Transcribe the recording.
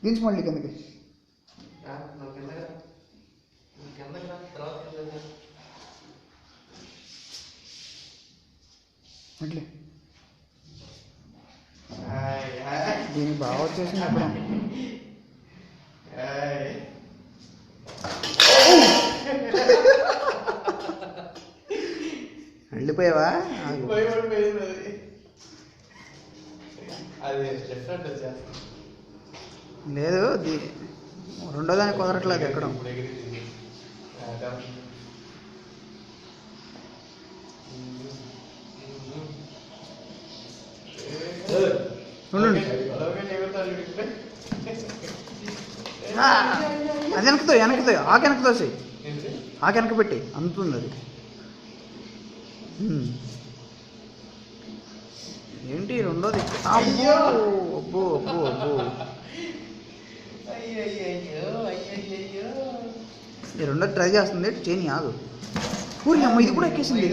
దించు మళ్ళీ కిందకి. అట్లే దీనికి బాగా వచ్చేసింది అప్పుడు. వెళ్ళిపోయావా? లేదు, రెండో దానికి కుదరట్లేదు ఎక్కడం. అది వెనకతో ఆకు వెనక తోసేయి, ఆకు వెనక పెట్టి అందుతుంది అది. ఏంటి రెండోది? అబ్బో అబ్బో అబ్బో అబ్బో, ఈ రెండోది ట్రై చేస్తుంది. చేయని ఆగు. ఊరి అమ్మ ఇది కూడా ఎక్కేసింది.